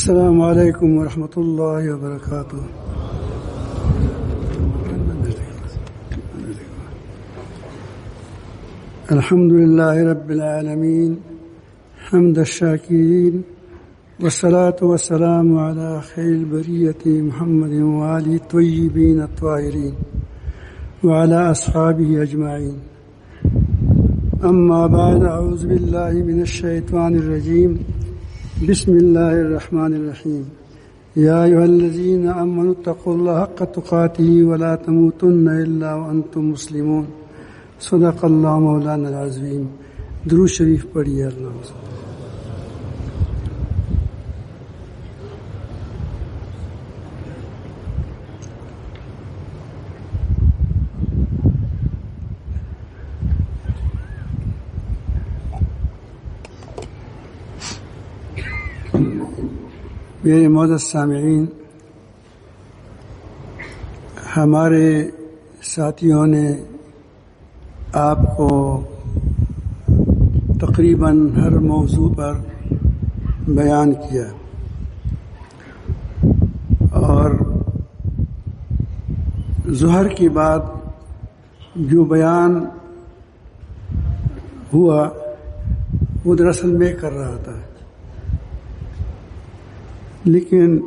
السلام علیکم ورحمۃ اللہ وبرکاتہ. الحمد للہ رب العالمین حمد الشاکرین والصلاة والسلام علی خیر البریۃ محمد وآلہ الطیبین الطاہرین وعلی اصحابہ اجمعین. اما بعد اعوذ باللہ من الشیطان الرجیم. بسم اللہ الرحمن الرحیم. یا ایھا الذین آمنوا اتقوا اللہ حق تقاتہ ولا تموتن الا وانتم مسلمون. صدق اللہ مولانا العظیم. درود شریف پڑھیے. اللہ میرے معزز سامعین، ہمارے ساتھیوں نے آپ کو تقریباً ہر موضوع پر بیان کیا، اور ظہر کے بعد جو بیان ہوا وہ دراصل میں کر رہا تھا، لیکن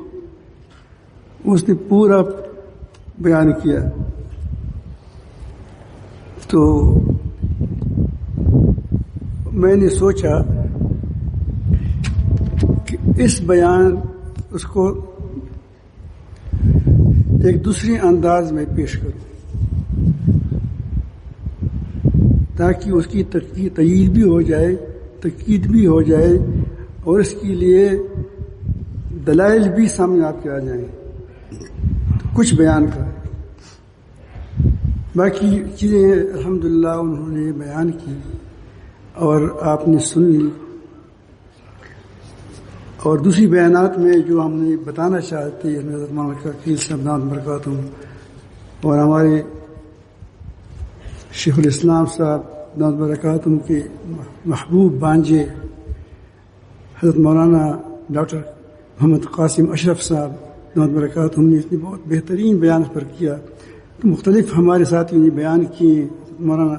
اس نے پورا بیان کیا. تو میں نے سوچا کہ اس بیان اس کو ایک دوسرے انداز میں پیش کروں تاکہ اس کی تائید بھی ہو جائے، تاکید بھی ہو جائے، اور اس کے لیے دلائل بھی سامنے آپ کے آ جائیں. کچھ بیان کریں. باقی چیزیں الحمدللہ انہوں نے بیان کی اور آپ نے سن لی. اور دوسری بیانات میں جو ہم نے بتانا چاہتے ہیں حضرت مولانا وکیل صاحب دامت برکاتہ اور ہمارے شیخ الاسلام صاحب دامت برکاتہ کے محبوب بانجے حضرت مولانا ڈاکٹر محمد قاسم اشرف صاحب دامت برکاتہ نے اتنی بہت بہترین بیان پر کیا. تو مختلف ہمارے ساتھیوں نے بیان کیے، مولانا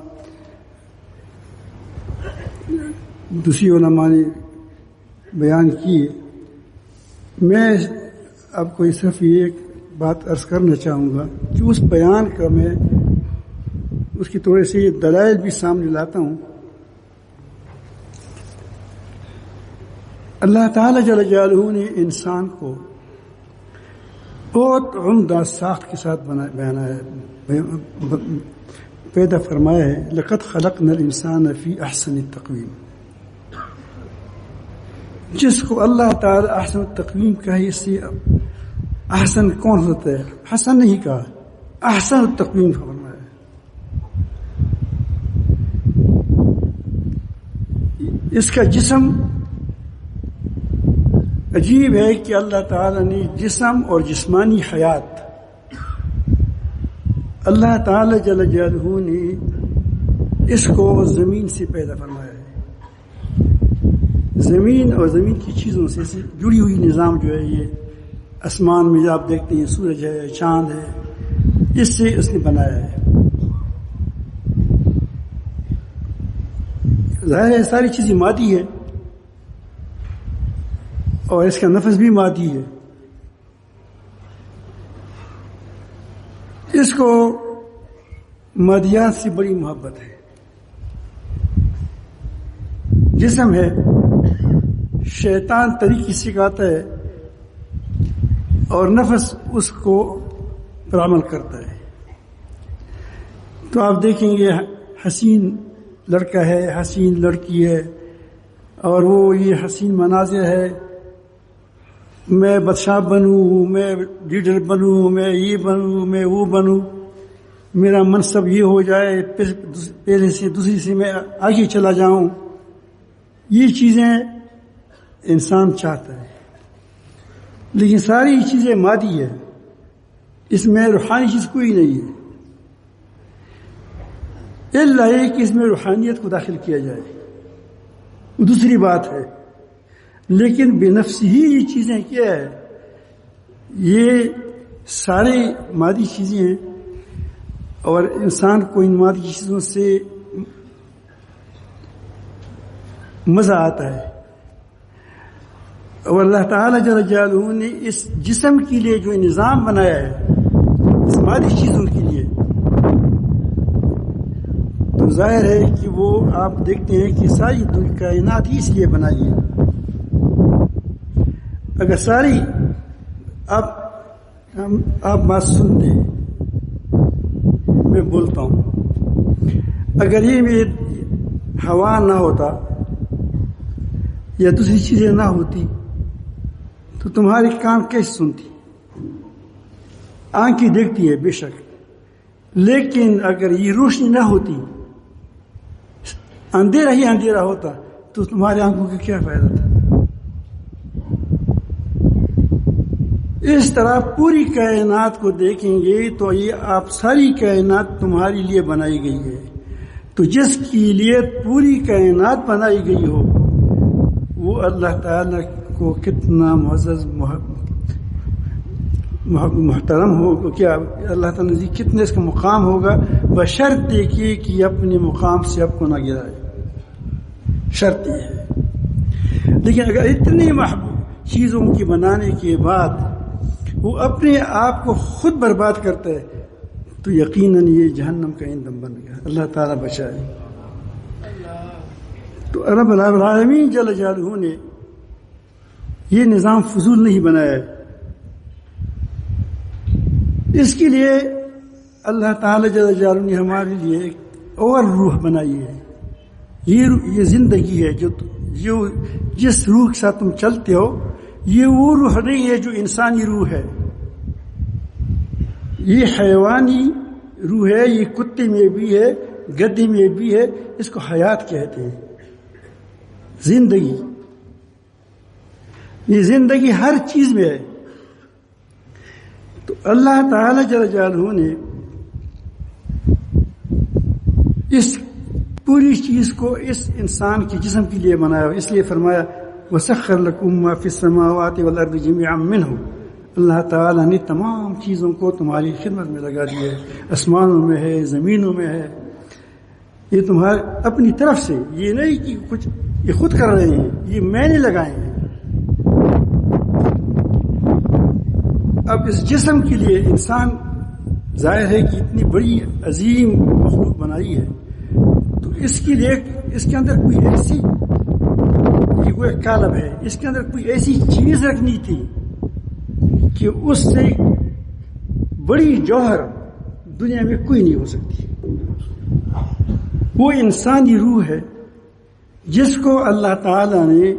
دوسری علماء نے بیان کیے. میں آپ کو صرف یہ ایک بات عرض کرنا چاہوں گا کہ اس بیان کا میں اس کی تھوڑے سے دلائل بھی سامنے لاتا ہوں. اللہ تعالیٰ جل جلالہ نے انسان کو بہت عمدہ ساخت کے ساتھ پیدا فرمایا ہے. لقد خلقنا الانسان فی احسن التقویم. جس کو اللہ تعالیٰ احسن التقویم کہا، اس سے احسن کون ہوتا ہے؟ حسن نہیں کہا، احسن التقویم فرمایا. اس کا جسم عجیب ہے کہ اللہ تعالیٰ نے جسم اور جسمانی حیات، اللہ تعالیٰ جل جلالہ نے اس کو زمین سے پیدا فرمایا ہے. زمین اور زمین کی چیزوں سے جڑی ہوئی نظام جو ہے، یہ آسمان میں جو آپ دیکھتے ہیں سورج ہے، چاند ہے، اس سے اس نے بنایا ہے. ظاہر ہے ساری چیزیں مادی ہے اور اس کا نفس بھی مادی ہے. اس کو مادیات سے بڑی محبت ہے. جسم ہے، شیطان طریقے سکھاتا ہے اور نفس اس کو پر عمل کرتا ہے. تو آپ دیکھیں گے حسین لڑکا ہے، حسین لڑکی ہے، اور وہ یہ حسین مناظر ہے، میں بادشاہ بنوں، میں لیڈر بنوں، میں یہ بنوں، میں وہ بنوں، میرا منصب یہ ہو جائے، پہلے سے دوسری سے میں آگے چلا جاؤں. یہ چیزیں انسان چاہتا ہے، لیکن ساری چیزیں مادی ہے، اس میں روحانی چیز کوئی نہیں ہے. الا یہ کہ اس میں روحانیت کو داخل کیا جائے. دوسری بات ہے لیکن بے نفسی ہی یہ چیزیں کیا ہے؟ یہ سارے مادی چیزیں ہیں اور انسان کو ان مادی چیزوں سے مزہ آتا ہے. اور اللہ تعالیٰ جل جلالہ نے اس جسم کے لیے جو نظام بنایا ہے اس مادی چیزوں کے لیے، تو ظاہر ہے کہ وہ آپ دیکھتے ہیں کہ ساری کائنات ہی اس لیے بنائی ہے. اگر ساری آپ بات سنتے ہیں، میں بولتا ہوں، اگر یہ ہوا نہ ہوتا یا دوسری چیزیں نہ ہوتی تو تمہاری کان کیسے سنتی؟ آنکھیں دیکھتی ہے بے شک، لیکن اگر یہ روشنی نہ ہوتی، اندھیرا ہی اندھیرا ہوتا، تو تمہاری آنکھوں کا کیا فائدہ تھا؟ اس طرح پوری کائنات کو دیکھیں گے تو یہ آپ ساری کائنات تمہاری لیے بنائی گئی ہے. تو جس کے لیے پوری کائنات بنائی گئی ہو وہ اللہ تعالیٰ کو کتنا معزز محترم ہو، کیا اللہ تعالیٰ نے کتنے اس کا مقام ہوگا، بشرط دیکھیے کہ اپنے مقام سے آپ کو نہ گرائے. شرط یہ ہے. لیکن اگر اتنی محبوب چیزوں کی بنانے کے بعد وہ اپنے آپ کو خود برباد کرتا ہے تو یقیناً یہ جہنم کا ایندھن بن گیا. اللہ تعالیٰ بچائے. تو رب العالمین جل جلالہ نے یہ نظام فضول نہیں بنایا ہے. اس کے لیے اللہ تعالیٰ جل جلالہ نے ہمارے لیے ایک اور روح بنائی ہے. یہ زندگی ہے جو جس روح کے ساتھ تم چلتے ہو، یہ وہ روح نہیں ہے جو انسانی روح ہے. یہ حیوانی روح ہے. یہ کتے میں بھی ہے، گدھے میں بھی ہے. اس کو حیات کہتے ہیں، زندگی. یہ زندگی ہر چیز میں ہے. تو اللہ تعالی جل جلالہ نے اس پوری چیز کو اس انسان کے جسم کے لیے بنایا. اس لیے فرمایا وَسَخَّرَ لَكُم مَّا فِي السَّمَاوَاتِ وَالْأَرْضِ جَمِيعًا مِّنْهُ. اللہ تعالیٰ نے تمام چیزوں کو تمہاری خدمت میں لگا دیا ہے. آسمانوں میں ہے، زمینوں میں ہے. یہ تمہارے اپنی طرف سے، یہ نہیں کہ کچھ یہ خود کر رہے ہیں، یہ میں نے لگائے ہیں. اب اس جسم کے لیے انسان ظاہر ہے کہ اتنی بڑی عظیم مخلوق بنائی ہے، تو اس کے لیے اس کے اندر کوئی ایسی یہ کوئی کالب ہے، اس کے اندر کوئی ایسی چیز رکھنی تھی کہ اس سے بڑی جوہر دنیا میں کوئی نہیں ہو سکتی. وہ انسانی روح ہے جس کو اللہ تعالی نے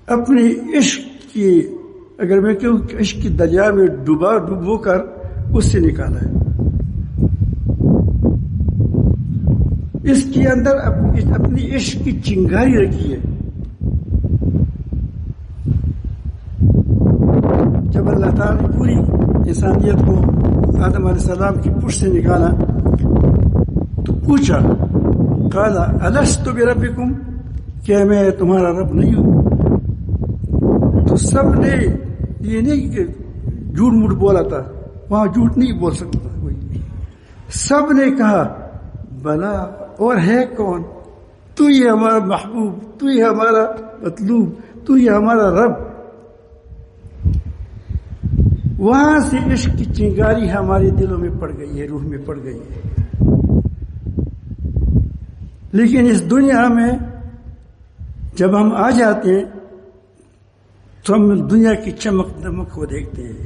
اپنے عشق کی، اگر میں کہوں عشق کی دریا میں ڈبو کر اس سے نکالا ہے. اس کے اندر اپنی عشق کی چنگاری رکھی ہے. جب اللہ تعالیٰ نے پوری انسانیت کو آدم علیہ السلام کی پشت سے نکالا تو پوچھا قال الست بربکم، کیا میں تمہارا رب نہیں ہوں؟ تو سب نے یہ نہیں کہ جھوٹ موٹ بولا تھا، وہاں جھوٹ نہیں بول سکتا کوئی. سب نے کہا بلا، اور ہے کون؟ تو ہی ہمارا محبوب، تو ہی ہمارا مطلوب، تو ہی ہمارا رب. وہاں سے عشق کی چنگاری ہمارے دلوں میں پڑ گئی ہے، روح میں پڑ گئی ہے. لیکن اس دنیا میں جب ہم آ جاتے ہیں تو ہم دنیا کی چمک دمک کو دیکھتے ہیں.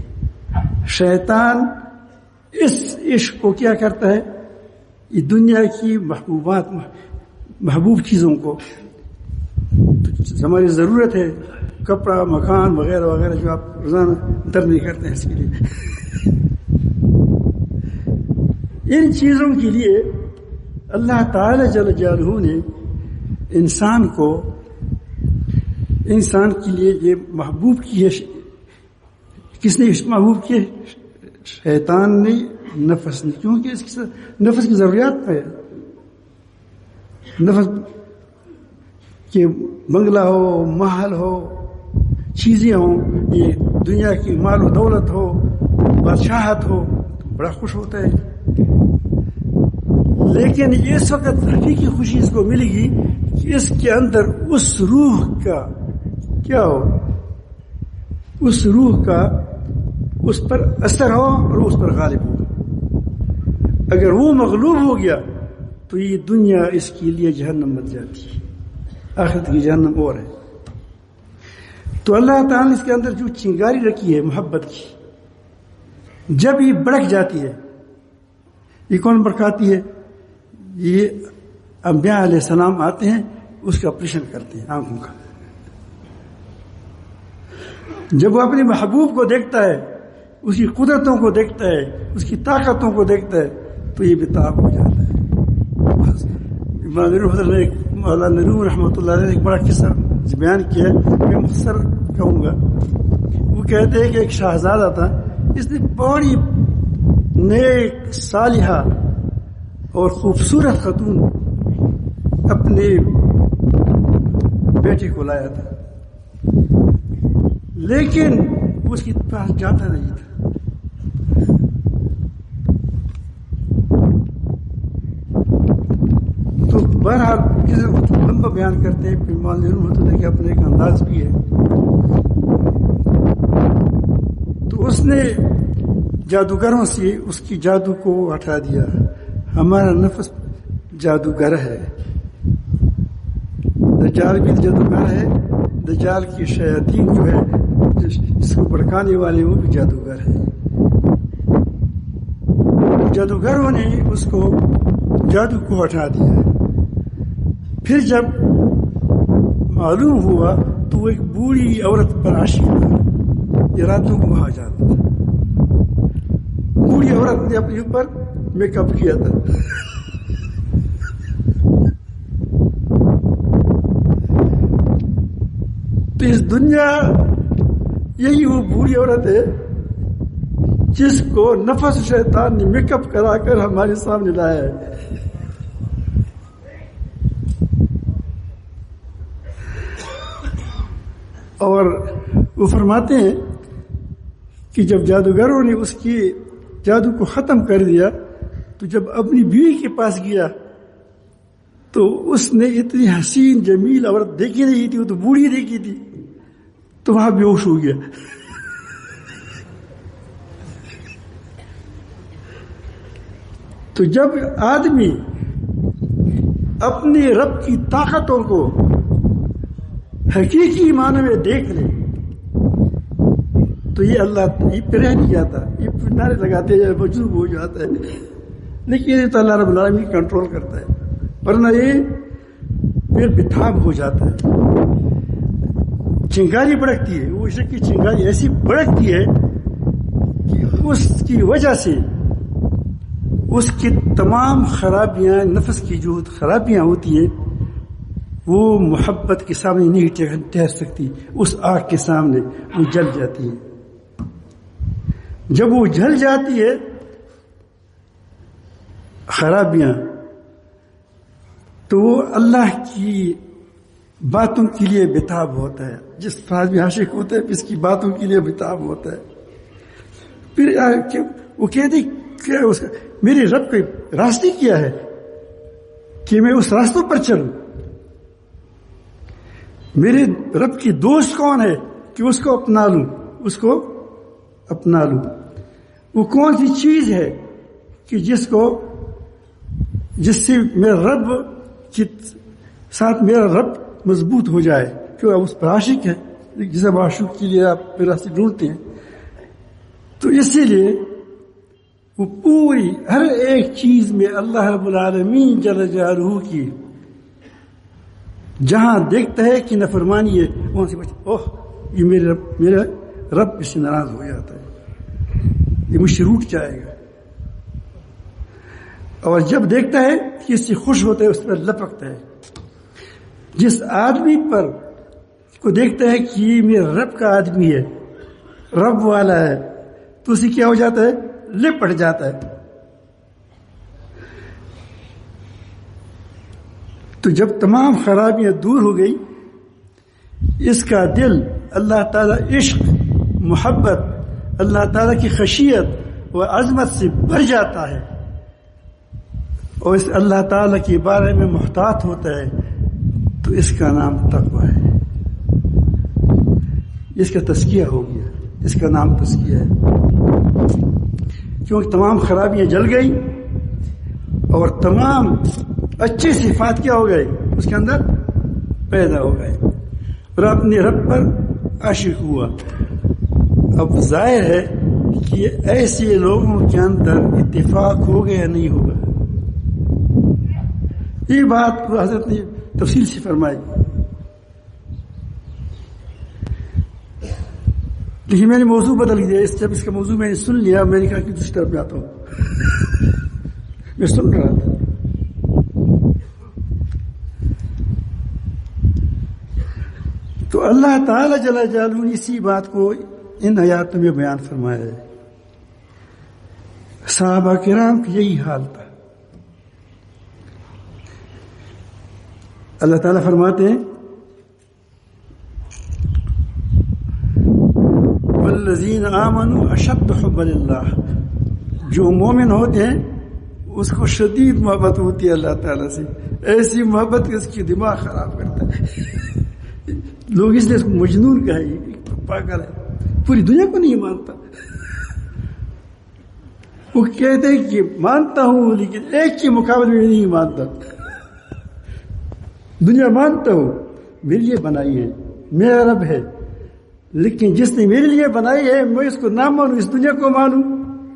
شیطان اس عشق کو کیا کرتا ہے؟ یہ دنیا کی محبوب چیزوں کو، ہماری ضرورت ہے کپڑا، مکان وغیرہ وغیرہ جو آپ روزانہ درد نہیں کرتے ہیں، اس کے لیے ان چیزوں کے لیے اللہ تعالی جل جلالہ نے انسان کے لیے یہ محبوب کی ہے. کس نے اس محبوب کی ہے؟ شیطان نے، نفس نے. کیونکہ اس کے ساتھ نفس کی ضروریات ہے. نفس کہ بنگلہ ہو، محل ہو، چیزیں ہوں، یہ دنیا کی مال و دولت ہو، بادشاہت ہو، تو بڑا خوش ہوتا ہے. لیکن اس وقت حقیقی خوشی اس کو ملے گی کہ اس کے اندر اس روح کا کیا ہو، اس روح کا اس پر اثر ہو اور اس پر غالب ہو. اگر وہ مغلوب ہو گیا تو یہ دنیا اس کے لیے جہنم بن جاتی ہے، آخرت کی جہنم اور ہے. تو اللہ تعالیٰ نے اس کے اندر جو چنگاری رکھی ہے محبت کی، جب یہ بڑک جاتی ہے، یہ کون بڑکاتی ہے؟ یہ انبیاء علیہ السلام آتے ہیں، اس کا آپریشن کرتے ہیں آنکھوں کا. جب وہ اپنے محبوب کو دیکھتا ہے، اس کی قدرتوں کو دیکھتا ہے، اس کی طاقتوں کو دیکھتا ہے، تو یہ بتاب ہو جاتا ہے. مولانا روم رحمۃ اللہ علیہ نے ایک بڑا قصہ بیان کیا ہے، میں مختصر کہوں گا. وہ کہتے ہیں کہ ایک شہزادہ تھا، اس نے بڑی نیک صالحہ اور خوبصورت خاتون اپنے بیٹے کو لایا تھا، لیکن اس کے پاس جاتا نہیں تھا. تو بہرحال لمبا بیان کرتے ہیں، پھر معلوم ہوتا ہے کہ اپنے ایک انداز بھی ہے. تو اس نے جادوگروں سے اس کی جادو کو ہٹا دیا. ہمارا نفس جادوگر ہے، دجال بھی جادوگر ہے، دجال کی شیاطین جو ہے جس کو بھڑکانے والے وہ بھی جادوگر ہے. جادوگروں نے اس کو جادو کو ہٹا دیا. پھر جب معلوم ہوا تو وہ ایک بوڑھی عورت پر عاشق تھا، یہ راتوں کو وہاں جاتا تھا. بوڑھی عورت نے اپنے اوپر میک اپ کیا تھا. تو اس دنیا یہی وہ بوڑھی عورت ہے جس کو نفس شیطان نے میک اپ کرا کر ہمارے سامنے لایا ہے. اور وہ فرماتے ہیں کہ جب جادوگروں نے اس کی جادو کو ختم کر دیا تو جب اپنی بیوی کے پاس گیا تو اس نے اتنی حسین جمیل عورت دیکھی نہیں تھی، وہ تو بوڑھی دیکھی تھی، تو وہاں بے ہوش ہو گیا. تو جب آدمی اپنے رب کی طاقتوں کو حقیقی معنی میں دیکھ لے تو یہ اللہ یہ پہ رہ نہیں جاتا، یہ نعرے لگاتے ہیں مجذوب ہو جاتا ہے. لیکن یہ تو اللہ رب العالمین کنٹرول کرتا ہے، ورنہ یہ پھر بتاب ہو جاتا ہے. چنگاری بڑکتی ہے، وہ عشق کی چنگاری ایسی بڑکتی ہے کہ اس کی وجہ سے اس کی تمام خرابیاں، نفس کی جو خرابیاں ہوتی ہیں وہ محبت کے سامنے نہیں ٹھہر سکتی. اس آگ کے سامنے وہ جل جاتی ہے. جب وہ جل جاتی ہے خرابیاں، تو وہ اللہ کی باتوں کے لیے بتاب ہوتا ہے. جس آدمی عاشق ہوتا ہے اس کی باتوں کے لیے بتاب ہوتا ہے. پھر وہ کہتے کہ اس کا میرے رب کے راستے کیا ہے کہ میں اس راستوں پر چلوں. میرے رب کی دوست کون ہے کہ اس کو اپنا لوں، اس کو اپنا لوں. وہ کون سی چیز ہے کہ جس سے میرا رب کے ساتھ میرا رب مضبوط ہو جائے، کیوں آپ اس پر عاشق ہے، جسے عاشق کے لیے آپ پھر راستے ڈھونڈتے ہیں. تو اسی لیے وہ پوری ہر ایک چیز میں اللہ رب العالمین جل جلالہ کی جہاں دیکھتا ہے کہ نافرمانی ہے وہاں سے اوہ یہ میرا رب اس سے ناراض ہو جاتا ہے، یہ مجھ سے روٹ جائے گا. اور جب دیکھتا ہے کہ اس سے خوش ہوتا ہے اس پر لپکتا ہے. جس آدمی پر کو دیکھتا ہے کہ یہ میرا رب کا آدمی ہے، رب والا ہے، تو اسے کیا ہو جاتا ہے؟ لپٹ جاتا ہے. تو جب تمام خرابیاں دور ہو گئی، اس کا دل اللہ تعالی عشق، محبت، اللہ تعالی کی خشیت و عظمت سے بھر جاتا ہے اور اس اللہ تعالی کے بارے میں محتاط ہوتا ہے، تو اس کا نام تقویٰ ہے، اس کا تزکیہ ہو گیا، اس کا نام تزکیہ ہے۔ کیونکہ تمام خرابیاں جل گئی اور تمام اچھی صفات کیا ہو گئے اس کے اندر پیدا ہو گئے اور اپنے رب پر عاشق ہوا۔ اب ظاہر ہے کہ ایسے لوگوں کے اندر اتفاق ہوگا یا نہیں ہوگا، یہ بات حضرت نے تفصیل سے فرمائی۔ لیکن میں نے موضوع بدل دیا، جب اس کا موضوع میں نے سن لیا، میں نے کہا کہ دوسری طرف میں آتا ہوں۔ میں سن رہا تھا، تو اللہ تعالی جل جلالہ نے اسی بات کو ان آیاتوں میں بیان فرمایا ہے۔ صحابہ کرام کی یہی حال تھا۔ اللہ تعالیٰ فرماتے ہیں والذین آمنوا اشد حبا للہ، جو مومن ہوتے ہیں اس کو شدید محبت ہوتی ہے اللہ تعالیٰ سے، ایسی محبت کہ اس کی دماغ خراب کرتا ہے۔ لوگ اس لیے اس کو مجنون کہے، پاگل ہے، پوری دنیا کو نہیں مانتا۔ وہ کہتے ہیں کہ مانتا ہوں لیکن ایک کے مقابلے میں نہیں مانتا۔ دنیا مانتا ہوں، میرے لیے بنائی ہے، میرا رب ہے، لیکن جس نے میرے لیے بنائی ہے میں اس کو نہ مانوں، اس دنیا کو مانوں،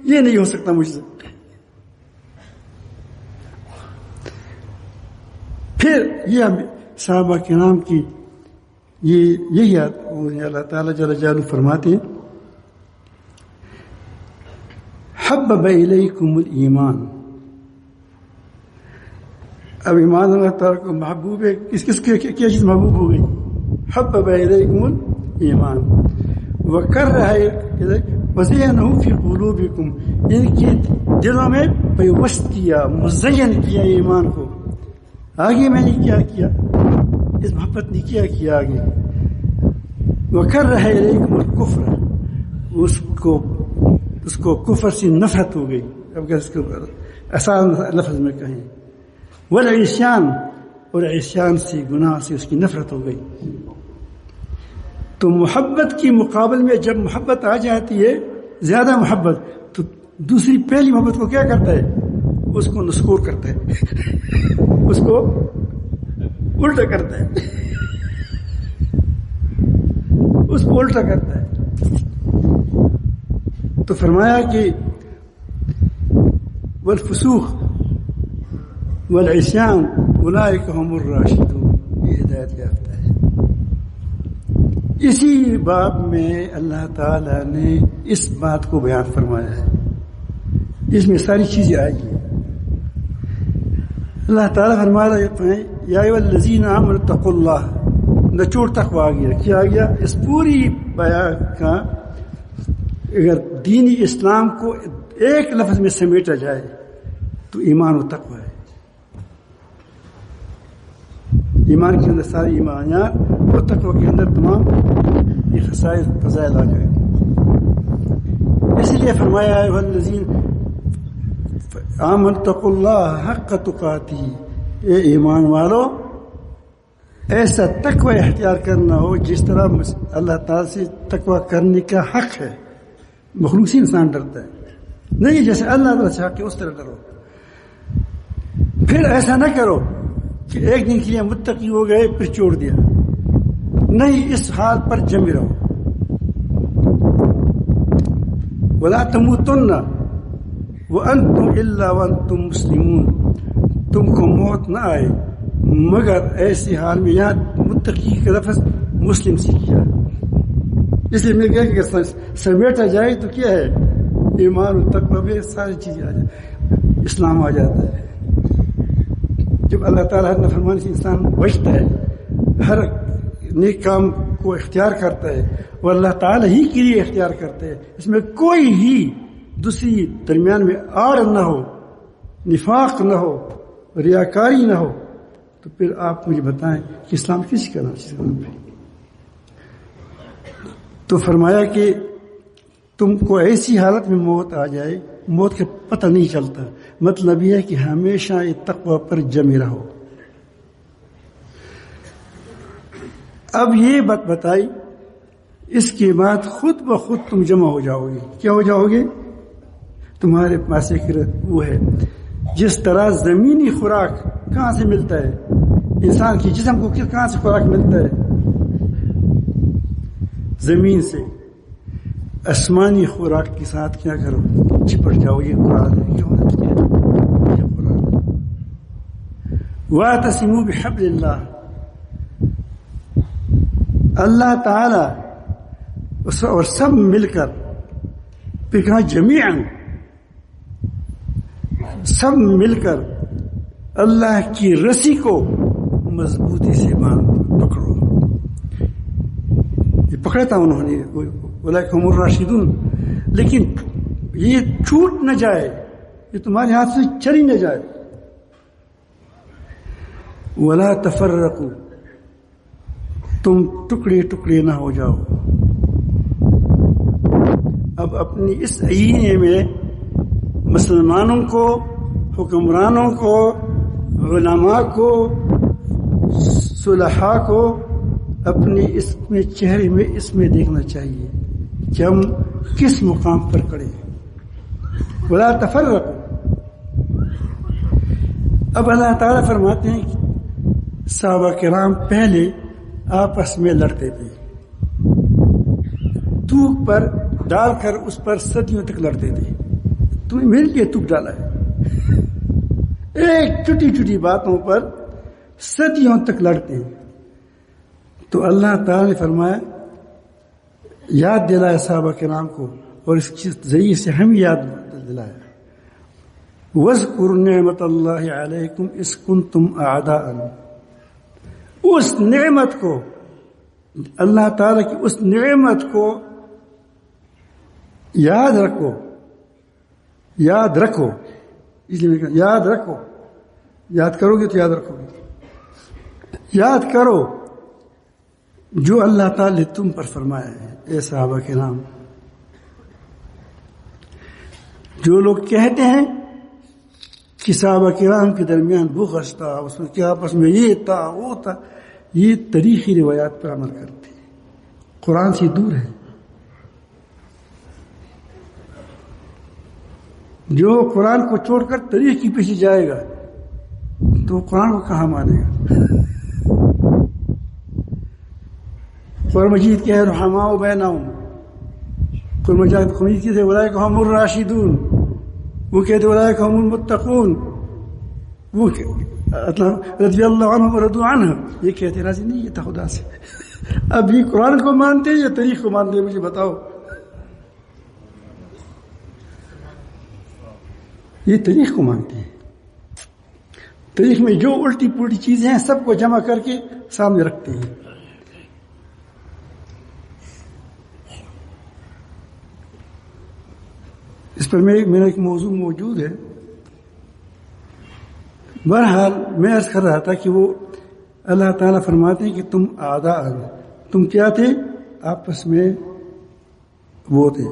یہ نہیں ہو سکتا مجھ سے۔ پھر یہ صحابہ کرام کی یہی اللہ تعالیٰ جل جلالہ فرماتے ہیں حبب الیکم الایمان۔ اب ایمان اللہ تعالیٰ کو محبوب ہے، کس کیا چیز محبوب ہو گئی؟ حبب الیکم الایمان وکرہ وزینہ فی قلوبکم، ان کے دلوں میں پیوست کیا، مزین کیا ایمان کو۔ آگے میں نے کیا کیا؟ اس محبت نے کیا کیا آگے؟ وکرہ الیکم الکفر، اس کو کفر سے نفرت ہو گئی، اب اس کو آسان لفظ میں کہیں، والعصیان، اور عصیان سے، گناہ سے اس کی نفرت ہو گئی۔ تو محبت کی مقابل میں جب محبت آ جاتی ہے، زیادہ محبت، تو دوسری پہلی محبت کو کیا کرتا ہے؟ اس کو نسکور کرتا ہے، اس کو الٹا کرتا ہے، اس کو الٹا کرتا ہے۔ تو فرمایا کہ والفسوق والعصیان اولئک هم الراشدون، یہ ہدایت یافتہ ہے۔ اسی باب میں اللہ تعالی نے اس بات کو بیان فرمایا ہے، اس میں ساری چیزیں آئی ہیں۔ اللہ تعالیٰ فرما رہے ہیں یا ایھا الذین آمنوا اتقوا اللہ، نچوڑ تقوی آ گیا، کیا آ گیا؟ اس پوری بیان کا اگر دین اسلام کو ایک لفظ میں سمیٹا جائے تو ایمان و تقوی ہے۔ ایمان کے اندر سارے ایمانیات اور تقوی کے اندر تمام یہ خصائص فضائل آ جائیں۔ اس لیے فرمایا ہے والذین آمنوا اتقوا اللہ حق تقاتہ، اے ایمان والو ایسا تقوی اختیار کرنا ہو جس طرح اللہ تعالیٰ سے تقوی کرنے کا حق ہے۔ مخلوق سے انسان ڈرتا ہے، نہیں جیسے اللہ تعالیٰ سے حق ہے اس طرح ڈرو۔ پھر ایسا نہ کرو کہ ایک دن کے لیے متقی ہو گئے پھر چھوڑ دیا، نہیں، اس حال پر جمے رہو۔ ولا تموتن وانتم الا وانتم مسلمون، تم کو موت نہ آئے مگر ایسی حال میں، یہاں متقی کا لفظ مسلم سے کیا، اس لیے میں کہا کہ سمیٹا جائے تو کیا ہے؟ ایمان و تقوی میں ساری چیزیں آ جائے، اسلام آ جاتا ہے۔ جب اللہ تعالیٰ ہر نافرمانی سے انسان بچتا ہے، ہر نیک کام کو اختیار کرتا ہے اور اللہ تعالیٰ ہی کے لیے اختیار کرتا ہے، اس میں کوئی ہی دوسری درمیان میں آڑ نہ ہو، نفاق نہ ہو، ریاکاری نہ ہو، تو پھر آپ مجھے بتائیں کہ اسلام کسی کا نام پہ. تو فرمایا کہ تم کو ایسی حالت میں موت آ جائے، موت کا پتہ نہیں چلتا، مطلب یہ ہے کہ ہمیشہ یہ تقوی پر جمے رہو. اب یہ بات بتائی، اس کے بعد خود بخود تم جمع ہو جاؤ گے. کیا ہو جاؤ گے؟ تمہارے پاس ایک وہ ہے، جس طرح زمینی خوراک کہاں سے ملتا ہے، انسان کے جسم کو کہاں سے خوراک ملتا ہے؟ زمین سے. آسمانی خوراک کے ساتھ کیا کرو؟ چپٹ جاؤ. یہ قرآن ہے، یہ قرآن. واعتصموا بحبل اللہ، اللہ تعالی اور سب مل کر، پھر کہا جمیعاً، سب مل کر اللہ کی رسی کو مضبوطی سے پکڑو. یہ پکڑا تھا انہوں نے، اولئک هم الراشدون، لیکن یہ چھوٹ نہ جائے، یہ تمہارے ہاتھ سے چلی نہ جائے. ولا تفرقوا، تم ٹکڑے ٹکڑے نہ ہو جاؤ. اب اپنی اس آئینے میں مسلمانوں کو، حکمرانوں کو، علماء کو، صلحاء کو اپنے اس میں چہرے میں اس میں دیکھنا چاہیے کہ ہم کس مقام پر کھڑے ہیں. ولا تفرقوا. اب اللہ تعالیٰ فرماتے ہیں کہ صحابہ کرام پہلے آپس میں لڑتے تھے، تھوک پر ڈال کر اس پر صدیوں تک لڑتے تھے. تمہیں مل کے تھوک ڈالا ہے، ایک چھوٹی چھوٹی باتوں پر صدیوں تک لڑتے ہیں. تو اللہ تعالی نے فرمایا، یاد دلایا صحابہ کرام کو، اور اس کے ذریعے سے ہم یاد دلایا. وَاذْكُرُوا نِعْمَةَ اللَّهِ عَلَيْكُمْ إِذْ كُنْتُمْ أَعْدَاءً. اس نعمت کو، اللہ تعالی کی اس نعمت کو یاد رکھو. یاد رکھو، اس لیے میں کہا یاد رکھو. یاد کرو گے تو یاد رکھو گے. یاد کرو جو اللہ تعالی نے تم پر فرمایا ہے. اے صحابہ کرام، جو لوگ کہتے ہیں کہ صحابہ کرام کے درمیان بغض تھا، اس میں کیا آپس میں یہ تھا وہ تھا، یہ تاریخی روایات پر عمل کرتے ہیں، قرآن سے دور ہے. جو قرآن کو چھوڑ کر تاریخ کے پیچھے جائے گا تو قرآن کو کہاں مانے گا؟ قرآن مجید کیا ہے؟ رحماء بینہم. قرآن مجید کہتے ہیں اولئک هم الراشدون، وہ کہتے ہیں اولئک هم المتقون، وہ رضی اللہ عنہم ورضوا عنہ، یہ کہتے ہیں راضی نہیں یہ تھا خدا سے. اب یہ قرآن کو مانتے ہیں یا تاریخ کو مانتے ہیں؟ مجھے بتاؤ. یہ تاریخ کو مانتے ہیں. تاریخ میں جو الٹی پلٹی چیزیں ہیں سب کو جمع کر کے سامنے رکھتے ہیں. اس پر میرا ایک موضوع موجود ہے. بہرحال میں عرض کر رہا تھا کہ وہ اللہ تعالیٰ فرماتے ہیں کہ تم اعداء، تم کیا تھے؟ آپس میں وہ تھے،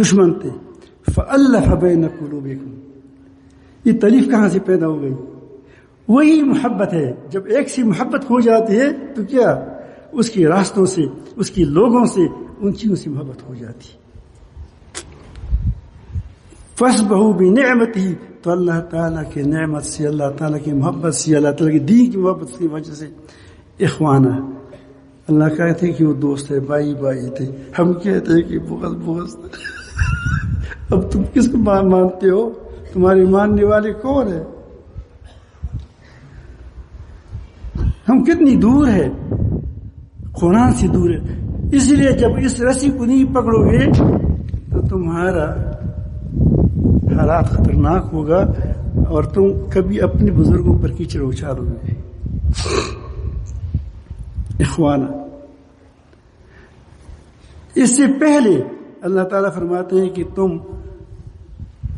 دشمن تھے. فَأَلَّفَ بَيْنَ قُلُوبِكُمْ. یہ تالیف کہاں سے پیدا ہو گئی؟ وہی محبت ہے. جب ایک سی محبت ہو جاتی ہے تو کیا اس کے راستوں سے، اس کے لوگوں سے، ان چیزوں سے محبت ہو جاتی. فَاسْبَحُوا بِنِعْمَتِهِ. تو اللہ تعالیٰ کے نعمت سے، اللہ تعالیٰ کی محبت سے، اللہ تعالیٰ کی دین کی محبت کی وجہ سے اخوانہ. اللہ کہتے ہیں کہ وہ دوست ہے، بھائی بھائی تھے. ہم کہتے ہیں کہ بغض. اب تم کس کو مانتے ہو؟ تمہارے ماننے والے کون ہے؟ ہم کتنی دور ہے، قرآن سے دور ہے. اس لیے جب اس رسی کو نہیں پکڑو گے تو تمہارا حالات خطرناک ہوگا اور تم کبھی اپنے بزرگوں پر کیچڑ اچھالو گے. اخوانہ. اس سے پہلے اللہ تعالیٰ فرماتے ہیں کہ تم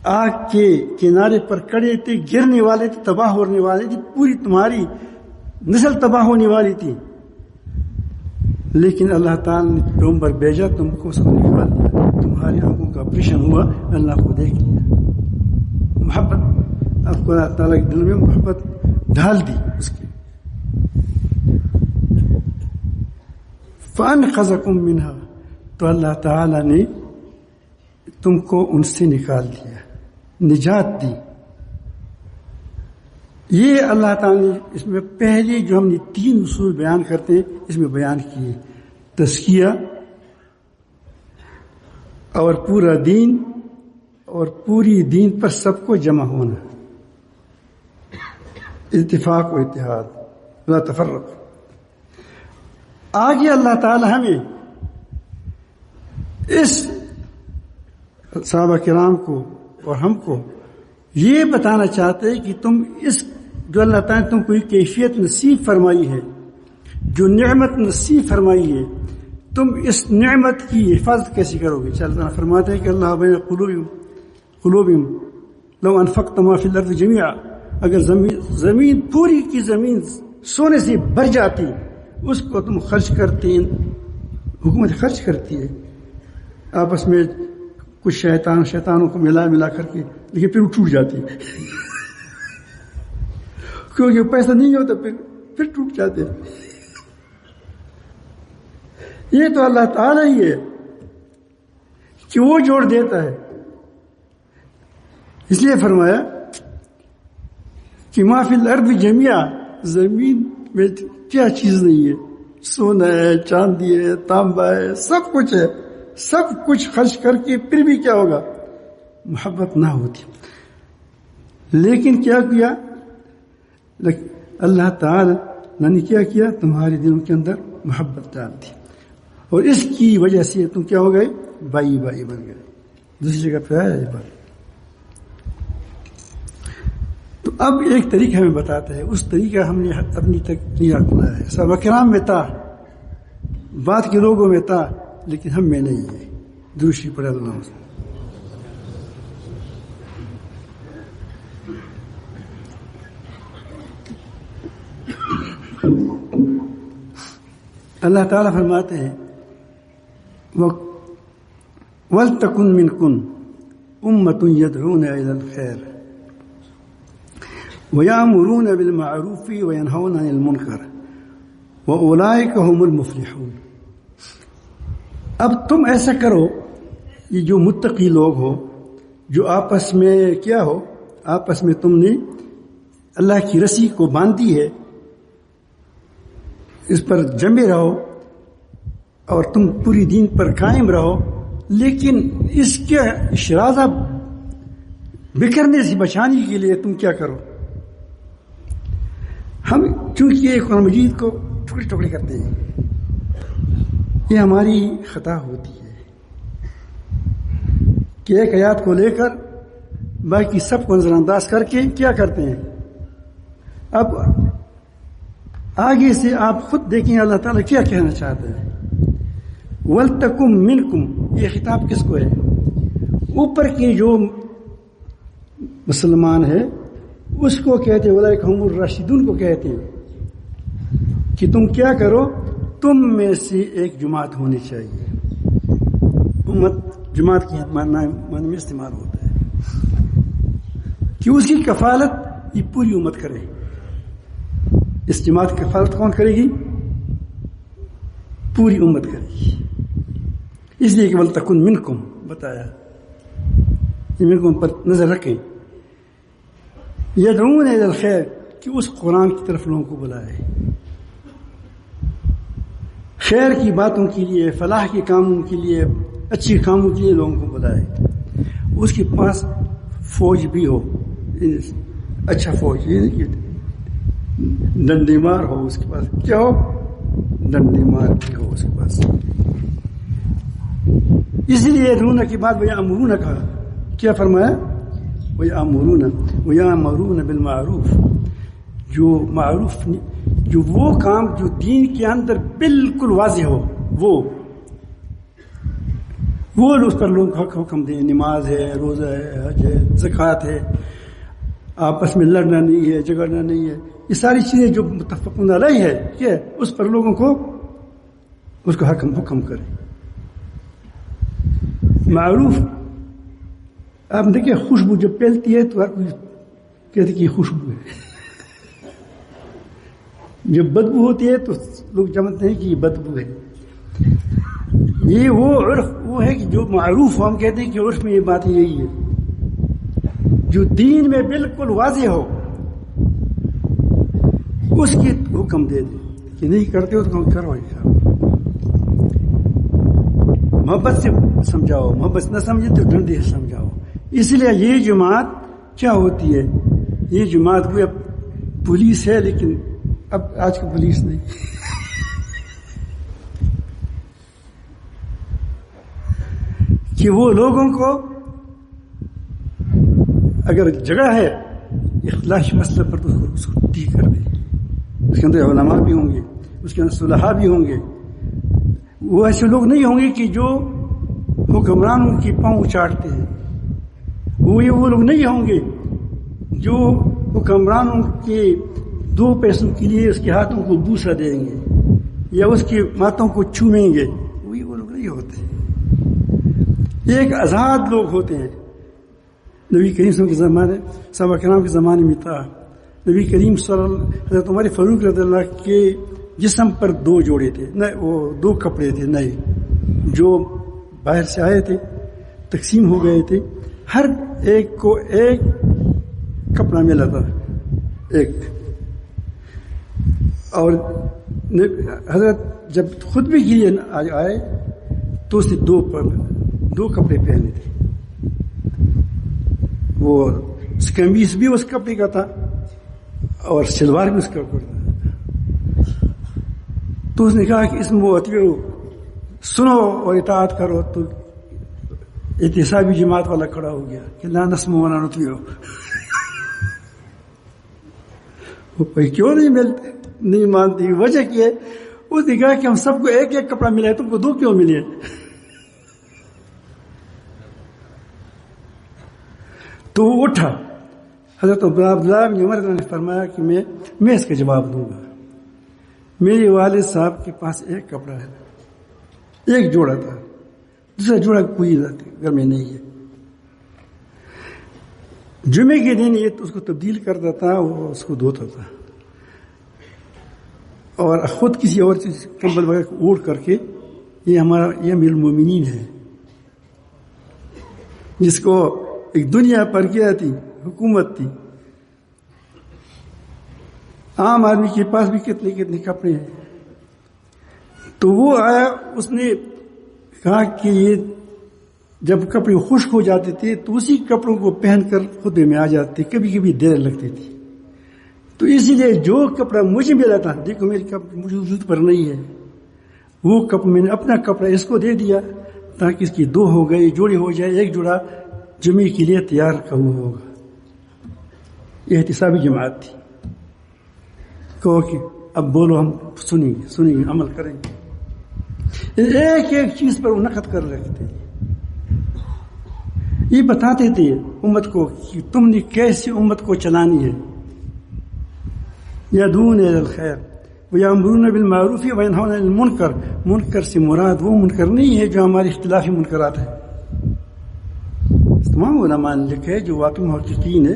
آگ کے کنارے پر کڑے تھے, گرنے والے تھے, تباہ ہونے والے تھے, پوری تمہاری نسل تباہ ہونے والی تھی, لیکن اللہ تعالیٰ نے پیغمبر بھیجا, تم کو سب نکال دیا, تمہاری آنکھوں کا آپریشن ہوا, اللہ کو دیکھ لیا. محبت آپ کو اللہ تعالیٰ کے دل میں محبت ڈال دی اس کی. فَأَنْقَذَكُم مِّنْهَا, تو اللہ تعالیٰ نے تم کو ان سے نکال دیا, نجات دی. یہ اللہ تعالیٰ نے اس میں پہلے جو ہم نے 3 اصول بیان کرتے ہیں اس میں بیان کیے, تزکیہ اور پورا دین اور پوری دین پر سب کو جمع ہونا, اتفاق و اتحاد, لا تفرق. آگے اللہ تعالیٰ ہمیں اس صحابہ کرام کو اور ہم کو یہ بتانا چاہتے ہیں کہ تم اس جو اللہ تعالیٰ نے تم کو یہ کیفیت نصیب فرمائی ہے, جو نعمت نصیب فرمائی ہے, تم اس نعمت کی حفاظت کیسے کرو گے؟ اللہ تعالیٰ فرماتے ہیں کہ اللہ بین قلوبہم لو انفقت ما فی الارض جمیعا, اگر زمین پوری کی زمین سونے سے بھر جاتی, اس کو تم خرچ کرتے, حکومت خرچ کرتی ہے آپس میں کچھ شیطانوں کو ملا کر کے, لیکن پھر وہ ٹوٹ جاتی ہے کیونکہ پیسہ نہیں ہوتا, پھر ٹوٹ جاتے. یہ تو اللہ تعالیٰ ہی ہے کہ وہ جوڑ دیتا ہے. اس لیے فرمایا کہ ما فی الارض جميعا, زمین میں کیا چیز نہیں ہے, سونا ہے, چاندی ہے, تانبا ہے, سب کچھ ہے, سب کچھ خرچ کر کے پھر بھی کیا ہوگا؟ محبت نہ ہوتی. لیکن کیا کیا اللہ تعالی نے؟ کیا کیا؟ تمہارے دلوں کے اندر محبت ڈال دی, اور اس کی وجہ سے تم کیا ہو گئے؟ بھائی بن گئے. دوسری جگہ پہ آیا یہ بات. تو اب ایک طریقہ ہمیں بتاتا ہے, اس طریقہ ہم نے اپنی تک نہیں اپنایا ہے. صحابہ کرام میں تھا, بعد کے لوگوں میں تھا, لیکن ہم میں نہیں ہے. دوسری پڑھ اللہ. اللہ تعالیٰ فرماتے ہیں وَلْتَكُن مِّنكُمْ أُمَّةٌ يَدْعُونَ إِلَى الْخَيْرِ وَيَأْمُرُونَ بِالْمَعْرُوفِ وَيَنْهَوْنَ عَنِ الْمُنكَرِ وَأُولَٰئِكَ هُمُ الْمُفْلِحُونَ. اب تم ایسا کرو, یہ جو متقی لوگ ہو, جو آپس میں کیا ہو, آپس میں تم نے اللہ کی رسی کو باندھی ہے, اس پر جمے رہو اور تم پوری دین پر قائم رہو, لیکن اس کے شرازہ بکھرنے سے بچانے کے لیے تم کیا کرو؟ ہم چونکہ قرآن مجید کو ٹکڑے ٹکڑے کرتے ہیں, یہ ہماری خطا ہوتی ہے کہ ایک آیات کو لے کر باقی سب کو نظر انداز کر کے کیا کرتے ہیں. اب آگے سے آپ خود دیکھیں اللہ تعالیٰ کیا کہنا چاہتے ہیں. وَلْتَكُم مِّنكُم, یہ خطاب کس کو ہے؟ اوپر کے جو مسلمان ہے اس کو کہتے ہیں, اولئک هم الراشدون کو کہتے ہیں کہ تم کیا کرو, تم میں سے ایک جماعت ہونی چاہیے. امت جماعت کی معنی میں استعمال ہوتا ہے کہ اس کی کفالت یہ پوری امت کرے. اس جماعت کی کفالت کون کرے گی؟ پوری امت کرے گی. اس لیے کہ وَلْتَكُن مِّنكُم بتایا, منکم پر نظر رکھیں. یدعون الی الخیر, کہ اس قرآن کی طرف لوگوں کو بلائے, خیر کی باتوں کے لیے, فلاح کے کاموں کے لیے, اچھی کاموں کے لیے لوگوں کو بلائے. اس کے پاس فوج بھی ہو, اچھا فوج, یہ نہیں کہ ڈنڈے مار ہو اس کے پاس, کیا ہو؟ ڈنڈے مار بھی ہو اس کے پاس. اس لیے رونا کی بات وَيَأْمُرُونَ کہا, کیا فرمایا؟ وَيَأْمُرُونَ بِالْمَعْرُوفِ, جو معروف, جو وہ کام جو دین کے اندر بالکل واضح ہو, وہ اس پر لوگ حکم دیں، نماز ہے، روزہ ہے، حج ہے، زکوٰۃ ہے، آپس میں لڑنا نہیں ہے، جھگڑنا نہیں ہے، یہ ساری چیزیں جو متفقون علیہ ہے کہ اس پر لوگوں کو اس کا حکم کرے. معروف آپ دیکھیں، خوشبو جب پھیلتی ہے تو ہر کوئی کہتے کہ یہ خوشبو ہے. جب بدبو ہوتی ہے تو لوگ جانتے ہیں کہ یہ بدبو ہے. یہ وہ عرف وہ ہے کہ جو معروف ہو، ہم کہتے ہیں کہ عرف میں یہ بات یہی ہے. جو دین میں بالکل واضح ہو اس کی حکم دے دیں کہ نہیں کرتے ہو تو کرو. محبت سے سمجھاؤ، محبت نہ سمجھے تو ڈنڈے سے سمجھاؤ. اس لیے یہ جماعت کیا ہوتی ہے؟ یہ جماعت کوئی پولیس ہے، لیکن اب آج کی پولیس نہیں. کہ وہ لوگوں کو اگر جگہ ہے اخلاقی مسئلہ پر تو اس کو ٹھیک کر دے. اس کے اندر علماء بھی ہوں گے، اس کے اندر صلحاء بھی ہوں گے. وہ ایسے لوگ نہیں ہوں گے کہ جو حکمرانوں کی پاؤں چاٹتے ہیں. وہ لوگ نہیں ہوں گے جو حکمرانوں کے 2 پیسوں کے لیے اس کے ہاتھوں کو بوسہ دیں گے یا اس کے ماتھوں کو چومیں گے. وہ لوگ نہیں ہوتے. ایک آزاد لوگ ہوتے ہیں. نبی کریم صلی اللہ علیہ وسلم کے زمانے، صحابہ کرام کے زمانے میں تھا. نبی کریم حضرت عمر فاروق رضی اللہ کے جسم پر 2 جوڑے تھے، وہ 2 کپڑے تھے نئے جو باہر سے آئے تھے، تقسیم ہو گئے تھے. ہر ایک کو ایک کپڑا ملا تھا ایک. اور حضرت جب خطبے کے لیے آئے تو اس نے 2 کپڑے پہنے تھے. وہ قمیص بھی اس کپڑے کا تھا اور شلوار بھی اس کا تھا. تو اس نے کہا کہ اس میں سنو اور اطاعت کرو. تو احتسابی جماعت والا کھڑا ہو گیا کہ لا نسمع ولا نطیع. کیوں نہیں مانتی؟ وجہ کیا ہے؟ اس نے کہا کہ ہم سب کو ایک ایک کپڑا ملا ہے، تم کو 2 کیوں ملے؟ تو وہ اٹھا. حضرت عبداللہ بن عمر نے فرمایا کہ میں اس کا جواب دوں گا. میرے والد صاحب کے پاس ایک کپڑا ہے، ایک جوڑا تھا، دوسرا جوڑا کوئی گھر میں نہیں ہے. جمعے کے دن یہ اس کو تبدیل کرتا تھا، وہ اس کو دھوتا تھا اور خود کسی اور چیز کمبل وغیرہ کو اوڑھ کر کے. یہ امیر المومنین ہے جس کو ایک دنیا پر کیا تھی، حکومت تھی. عام آدمی کے پاس بھی کتنے کپڑے ہیں. تو وہ آیا، اس نے کہا کہ یہ جب کپڑے خشک ہو جاتے تھے تو اسی کپڑوں کو پہن کر خطبے میں آ جاتے، کبھی کبھی دیر لگتی تھی. تو اسی لیے جو کپڑا مجھے ملا تھا، دیکھو میرے کپڑے مجھے وجود پر نہیں ہے، وہ کپڑا میں نے اپنا کپڑا اس کو دے دیا تاکہ اس کی 2 ہو گئے، جوڑے ہو جائے، ایک جوڑا جمعے کے لیے تیار کا ہوا ہوگا. یہ احتسابی جماعت تھی. کہو کہ اب بولو، ہم سنیں گے، عمل کریں گے. ایک ایک چیز پر وہ نقد کر رکھتے تھے. یہ بتاتے تھے امت کو کہ تم نے کیسے امت کو چلانی ہے. یدعون الی الخیر ویامرون بالمعروف وینہون عن المنکر. منکر سے مراد وہ منکر نہیں ہے جو ہمارے اختلافی منکرات ہیں. تمام علماء نے لکھا ہے جو واقعی محققین ہے.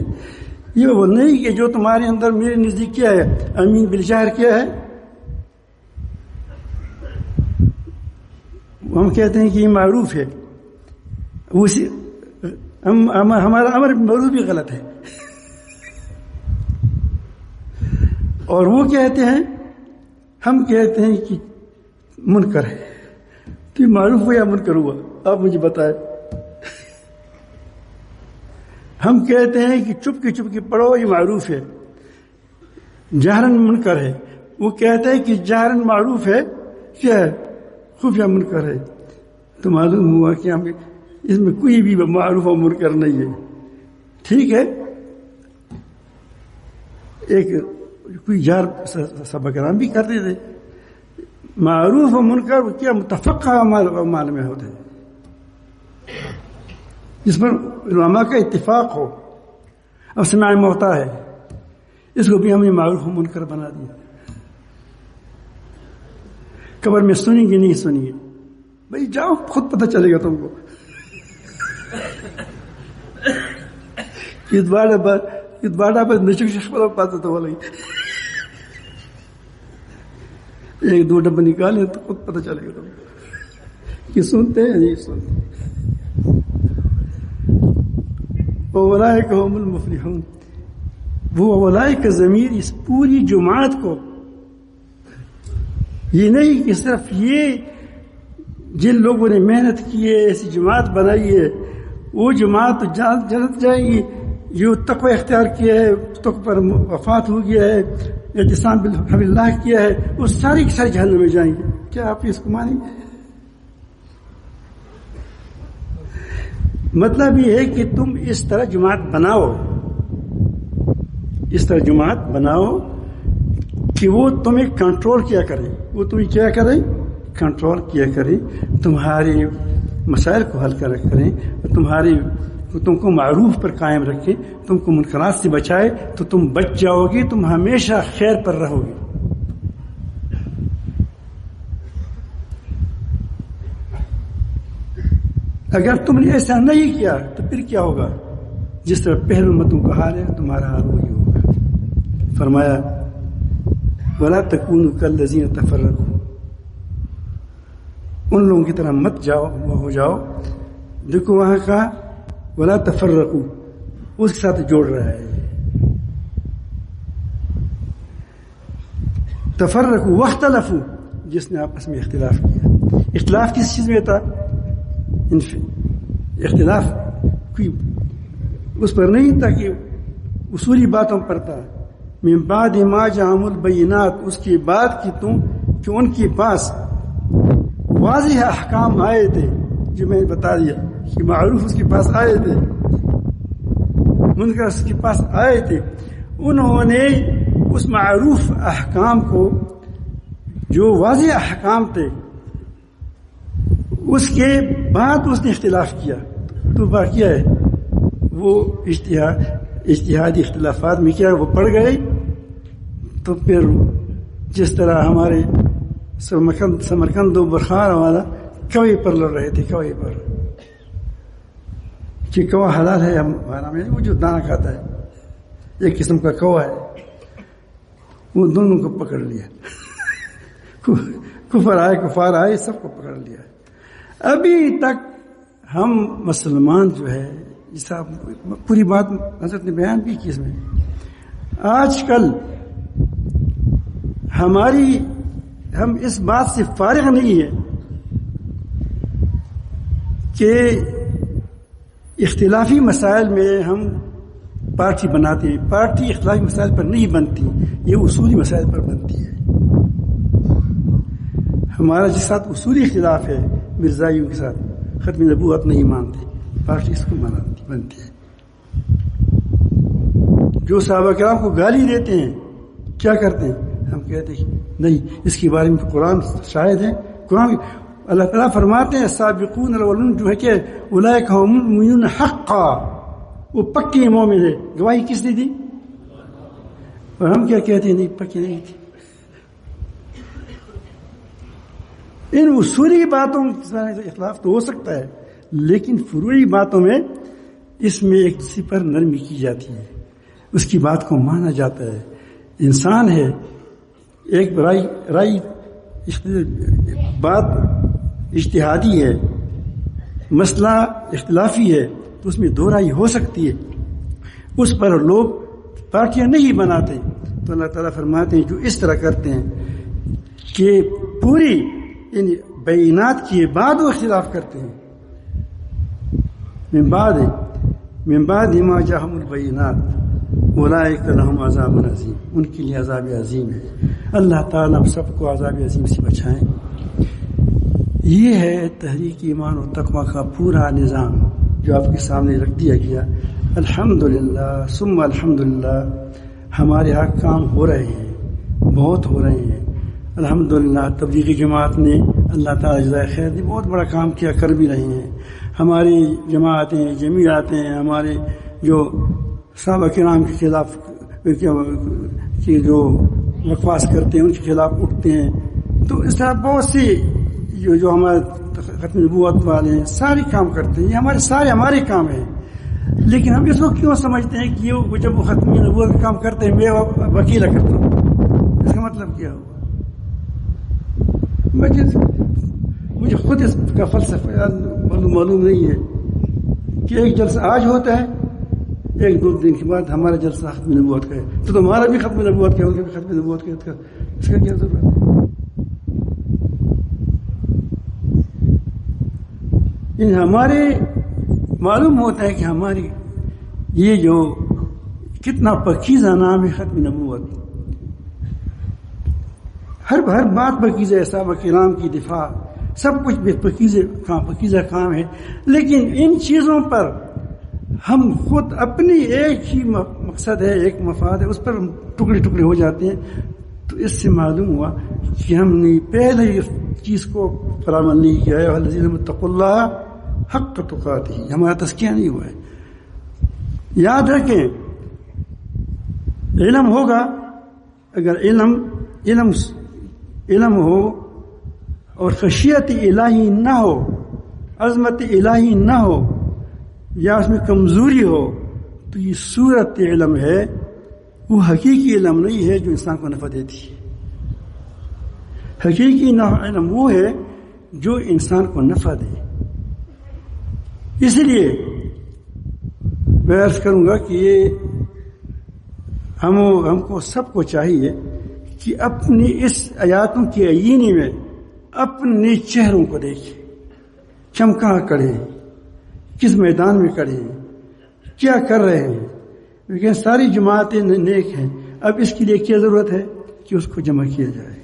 یہ وہ نہیں کہ جو تمہارے اندر میرے نزدیک کیا ہے، امین بالجہر کیا ہے. ہم کہتے ہیں کہ یہ معروف ہے، ہمارا امر معروف بھی غلط ہے. اور وہ کہتے ہیں، ہم کہتے ہیں کہ منکر ہے. تو یہ معروف ہوا یا منکر ہوا؟ آپ مجھے بتائیں. ہم کہتے ہیں کہ چپ کے پڑھو، یہ معروف ہے. جہرن منکر ہے. وہ کہتے ہیں کہ جہرن معروف ہے، کیا ہے؟ خفیہ منکر ہے. تو معلوم ہوا کہ ہم اس میں کوئی بھی معروف و منکر نہیں ہے. ٹھیک ہے، ایک کوئی جار صحابہ کرام بھی کرتے تھے. معروف و منکر کیا متفقہ اعمال میں ہوتے ہیں. جس پر علماء کا اتفاق ہو. اب سماع موتا ہے، اس کو بھی ہم نے معروف و منکر بنا دیا. قبر میں سنیں گے نہیں سنیں گے، بھائی جاؤ خود پتہ چلے گا تم کو. باڑا پر نچک پاتا تو بولے ایک دو ڈبے نکالے تو خود پتہ چلے گا تم کو کہ سنتے ہیں نہیں سنتے. اولئک هم المفلحون. وہ اولئک کا ضمیر اس پوری جماعت کو، یہ نہیں کہ صرف یہ جن لوگوں نے محنت کی ہے ایسی جماعت بنائی ہے وہ جماعت جنت جائے گی، جو تقوی اختیار کیا ہے، تقوی پر وفات ہو گیا ہے، اعتصام بحبل اللہ کیا ہے، وہ ساری کی ساری جہنم میں جائیں گے. کیا آپ اس کو مانیں گے؟ مطلب یہ ہے کہ تم اس طرح جماعت بناؤ، اس طرح جماعت بناؤ کہ وہ تمہیں کنٹرول کیا کرے. وہ تمہیں کیا کرے؟ کنٹرول کیا کرے، تمہارے مسائل کو حل کریں، تم کو معروف پر قائم رکھے، تم کو منکرات سے بچائے، تو تم بچ جاؤ گے، تم ہمیشہ خیر پر رہو گے. اگر تم نے ایسا نہیں کیا تو پھر کیا ہوگا؟ جس طرح پہلے امتوں کا حال ہے تمہارا حال وہی ہوگا. فرمایا وَلَا تَكُونُوا كَالَّذِينَ تَفَرَّقُوا. ان لوگوں کی طرح مت جاؤ، وہ ہو جاؤ. دیکھو وہاں کا وَلَا تَفَرَّقُوا اس کے ساتھ جوڑ رہا ہے. تفرقوا واختلفوا، جس نے آپس میں اختلاف کیا. اختلاف کس چیز میں تھا؟ اختلاف کوئی اس پر نہیں تھا کہ اصولی باتوں پر تھا. من بعد ما جاءہم البینات، اس کی بات کی کہ ان کے پاس واضح احکام آئے تھے، جو میں نے بتا دیا کہ معروف اس کے پاس آئے تھے، منکر اس کے پاس آئے تھے. انہوں نے اس معروف احکام کو، جو واضح احکام تھے، اس کے بعد اس نے اختلاف کیا. تو باقی ہے وہ اجتہادی اختلافات میں کیا وہ پڑ گئے. تو پھر جس طرح ہمارے سمرقند و برخار والا کوے پر لڑ رہے تھے، کوے پر کہ کوا حلال ہے ہمارا میں، وہ جو دانا کھاتا ہے ایک قسم کا کوا ہے، وہ دونوں کو پکڑ لیا. کفار آئے سب کو پکڑ لیا. ابھی تک ہم مسلمان جو ہے، جس پوری بات حضرت نے بیان بھی کی اس میں، آج کل ہم اس بات سے فارغ نہیں ہے کہ اختلافی مسائل میں ہم پارٹی بناتے ہیں. پارٹی اختلافی مسائل پر نہیں بنتی، یہ اصولی مسائل پر بنتی ہے. ہمارا جس ساتھ اصولی اختلاف ہے مرزائیوں کے ساتھ، ختم نبوت نہیں مانتے، پارٹی اس کو بنتی ہے. جو صحابہ کرام کو گالی دیتے ہیں کیا کرتے ہیں؟ ہم کہتے ہیں نہیں، اس کے بارے میں قرآن شاہد ہے. قرآن اللہ تعالیٰ فرماتے ہیں سابقون الاولون جو ہے کہ اولئک هم المؤمنون حقا، وہ پکے مومن ہے. گواہی کس نے دی؟ اور ہم کیا کہتے ہیں؟ نہیں، پکے نہیں تھی. ان اصولی باتوں سے اختلاف تو ہو سکتا ہے، لیکن فروعی باتوں میں اس میں ایک دوسرے پر نرمی کی جاتی ہے، اس کی بات کو مانا جاتا ہے. انسان ہے، ایک رائی بات اجتہادی ہے، مسئلہ اختلافی ہے، تو اس میں دو رائے ہو سکتی ہے، اس پر لوگ پارٹیاں نہیں بناتے. تو اللہ تعالیٰ فرماتے ہیں جو اس طرح کرتے ہیں کہ پوری یعنی بینات کے بعد وہ اختلاف کرتے ہیں. من بعد ما جاءہم البینات اولئک لہم عذاب عظیم، ان کے لیے عذاب عظیم ہے. اللہ تعالیٰ سب کو عذاب عظیم سے بچائیں. یہ ہے تحریک ایمان و تقوی کا پورا نظام جو آپ کے سامنے رکھ دیا گیا. الحمدللہ ثم الحمدللہ ہمارے ہاں کام ہو رہے ہیں، بہت ہو رہے ہیں. الحمدللہ تبلیغی جماعت نے اللہ تعالیٰ جزائے خیر دی بہت بڑا کام کیا، کر بھی رہے ہیں. ہماری جماعتیں جمعیاتیں ہمارے جو صحابہ کرام کے خلاف کی جو بکواس کرتے ہیں ان کے خلاف اٹھتے ہیں. تو اس طرح بہت سی جو ہمارے ختم نبوت والے ہیں سارے کام کرتے ہیں. یہ ہمارے کام ہیں. لیکن ہم اس کو کیوں سمجھتے ہیں کہ وہ جب وہ ختم نبوت کا کام کرتے ہیں میں وکیلا کرتا ہوں؟ اس کا مطلب کیا ہوا؟ مجھے خود اس کا فلسفہ معلوم نہیں ہے کہ ایک جلسہ آج ہوتا ہے 1-2 دن کے بعد ہمارا جلسہ ختم نبوت کا ہے تو تمہارا بھی ختم نبوت کا ہوگا بھی ختم نبوت کا. اس کا کیا ضرورت ہے؟ ہمارے معلوم ہوتا ہے کہ ہماری یہ جو کتنا پکیزہ نام ہے ختم نبوت. ہر بات پکیزہ ہے. صحابہ کرام کی دفاع سب کچھ پکیزہ کام ہے. لیکن ان چیزوں پر ہم خود اپنی ایک ہی مقصد ہے ایک مفاد ہے اس پر ٹکڑے ہو جاتے ہیں. تو اس سے معلوم ہوا کہ ہم نے پہلے اس چیز کو پر عمل نہیں کیا ہے. الذین اتقوا اللہ حق تقاتہ ہمارا تزکیہ نہیں ہوا ہے. یاد رکھیں علم ہوگا اگر علم ہو اور خشیت الہی نہ ہو عظمت الہی نہ ہو یا اس میں کمزوری ہو تو یہ صورت علم ہے. وہ حقیقی علم نہیں ہے جو انسان کو نفع دیتی ہے. حقیقی علم وہ ہے جو انسان کو نفع دے. اس لیے میں عرض کروں گا کہ یہ ہم کو سب کو چاہیے کہ اپنی اس آیاتوں کی عینی میں اپنے چہروں کو دیکھیں کہ ہم کہاں کھڑے ہیں کس میدان میں کھڑے ہیں کیا کر رہے ہیں. لیکن ساری جماعتیں نیک ہیں. اب اس کے لیے کیا ضرورت ہے کہ اس کو جمع کیا جائے.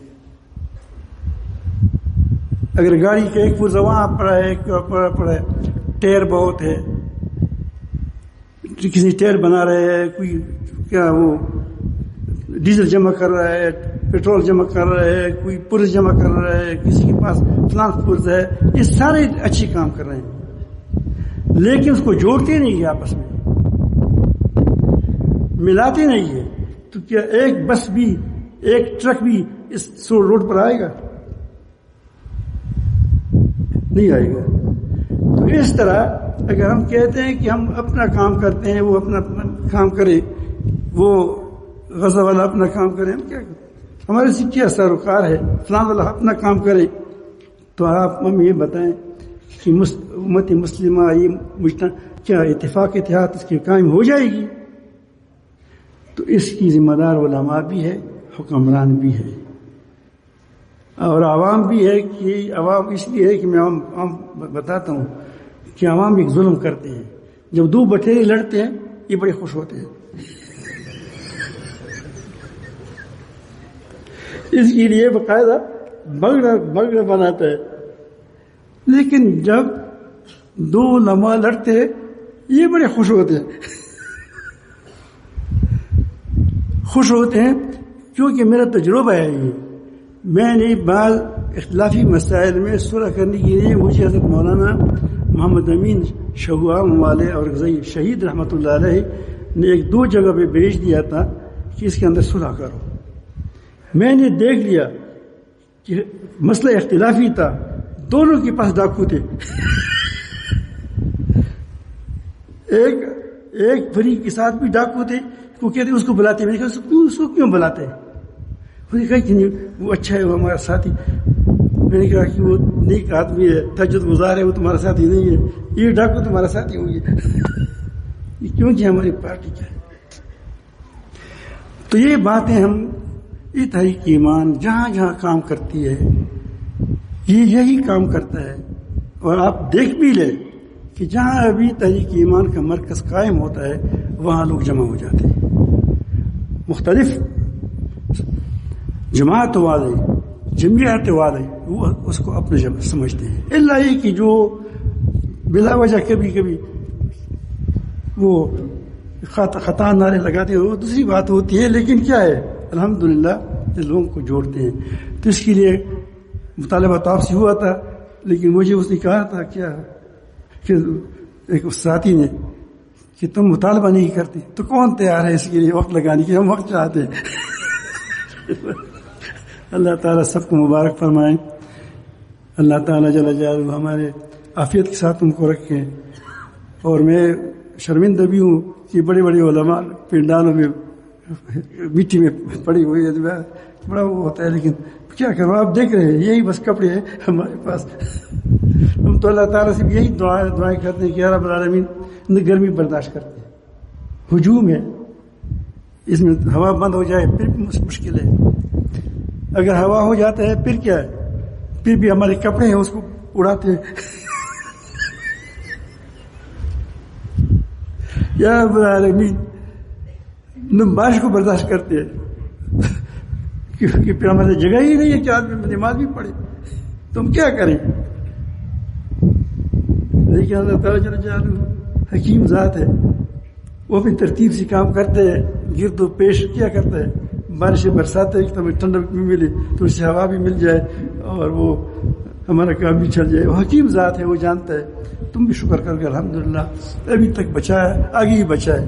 اگر گاڑی کا ایک پرزہ وہاں پڑا ہے ایک پڑا ہے ٹائر بہت ہے کسی ٹائر بنا رہے ہیں کوئی کیا وہ ڈیزل جمع کر رہا ہے پیٹرول جمع کر رہا ہے کوئی پرز جمع کر رہا ہے کسی کے پاس فلاں پرز ہے. یہ سارے اچھی کام کر رہے ہیں لیکن اس کو جوڑتے نہیں ہیں آپس میں ملاتے نہیں ہیں. تو کیا ایک بس بھی ایک ٹرک بھی اس روڈ پر آئے گا؟ نہیں آئے گا. تو اس طرح اگر ہم کہتے ہیں کہ ہم اپنا کام کرتے ہیں وہ اپنا کام کرے وہ غزہ والا اپنا کام کرے ہم کیا کریں؟ ہمارے سے کیا سروکار ہے فلاں والا اپنا کام کرے. تو آپ ہم یہ بتائیں کہ امت مسلمہ یہ مجتمع کیا اتفاق اتحاد اس کی قائم ہو جائے گی؟ تو اس کی ذمہ دار علماء بھی ہے حکمران بھی ہے اور عوام بھی ہے. کہ عوام اس لیے ہے کہ میں عوام بتاتا ہوں کہ عوام ایک ظلم کرتے ہیں. جب دو بٹیرے لڑتے ہیں یہ بڑے خوش ہوتے ہیں. اس کے لیے باقاعدہ بگڑا بناتا ہے. لیکن جب دو علماء لڑتے ہیں یہ بڑے خوش ہوتے ہیں. خوش ہوتے ہیں کیونکہ میرا تجربہ ہے یہ. میں نے بعض اختلافی مسائل میں صلح کرنے کے لیے مجھے حضرت مولانا محمد امین شہوام والے اور شہید رحمۃ اللہ علیہ نے 1-2 جگہ پہ بھیج دیا تھا کہ اس کے اندر صلح کرو. میں نے دیکھ لیا کہ مسئلہ اختلافی تھا دونوں کے پاس ڈاکو تھے. ایک فریق کے ساتھ بھی ڈاکو تھے. وہ کہتے اس کو بلاتے. میں نے کہا اس کو کیوں بلاتے؟ وہ نے کہا کہ وہ اچھا ہے وہ ہمارا ساتھی. میں نے کہا کہ وہ نیک آدمی ہے تہجد گزار ہے وہ تمہارا ساتھی نہیں ہے. یہ ڈاکو تمہارا ساتھی ہوں گے. یہ کیوں کہ ہماری پارٹی کیا ہے. تو یہ باتیں ہم یہ تحریک ایمان جہاں جہاں کام کرتی ہے یہی کام کرتا ہے. اور آپ دیکھ بھی لیں کہ جہاں ابھی تحریک ایمان کا مرکز قائم ہوتا ہے وہاں لوگ جمع ہو جاتے ہیں. مختلف جماعت والے جمعیت والے وہ اس کو اپنے جمع سمجھتے ہیں. اللہ یہ کہ جو بلا وجہ کبھی کبھی وہ خطا نعرے لگاتے ہیں وہ دوسری بات ہوتی ہے. لیکن کیا ہے الحمدللہ لوگوں کو جوڑتے ہیں. تو اس کے لیے مطالبہ تو آپ سے ہوا تھا لیکن مجھے اس نے کہا تھا کیا پھر ایک ساتھی نے کہ تم مطالبہ نہیں کرتی تو کون تیار ہے اس کے لیے وقت لگانے کی؟ ہم وقت چاہتے ہیں. اللہ تعالیٰ سب کو مبارک فرمائیں. اللہ تعالیٰ جل جلالہ ہمارے عافیت کے ساتھ ان کو رکھیں. اور میں شرمندہ بھی ہوں کہ بڑے بڑے علماء پنڈالوں میں مٹی میں پڑی ہوئی ہے، بڑا وہ ہوتا ہے، لیکن کیا کروں، آپ دیکھ رہے ہیں یہی بس کپڑے ہیں ہمارے پاس. ہم تو اللہ تعالیٰ سے یہی دعائیں کرتے ہیں کہ یا رب العالمین گرمی برداشت کرتے ہیں. ہجوم ہے، اس میں ہوا بند ہو جائے پھر بھی مشکل ہے. اگر ہوا ہو جاتا ہے پھر کیا ہے، پھر بھی ہمارے کپڑے ہیں اس کو اڑاتے ہیں. یا رب العالمین بارش کو برداشت کرتے ہیں کیونکہ پھر ہمارے جگہ ہی نہیں ہے کہ آدمی نماز بھی پڑھے، تو ہم کیا کریں. لیکن اللہ تعالیٰ جل جلالہ حکیم ذات ہے، وہ بھی ترتیب سے کام کرتے ہیں. گرد و پیش کیا کرتا ہے، بارشیں برساتے ہیں کہ تمہیں ٹھنڈک بھی ملے، تو اس سے ہوا بھی مل جائے اور وہ ہمارا کام بھی چل جائے. وہ حکیم ذات ہے، وہ جانتا ہے. تم بھی شکر کر کے الحمدللہ ابھی تک بچایا، آگے ہی بچائے.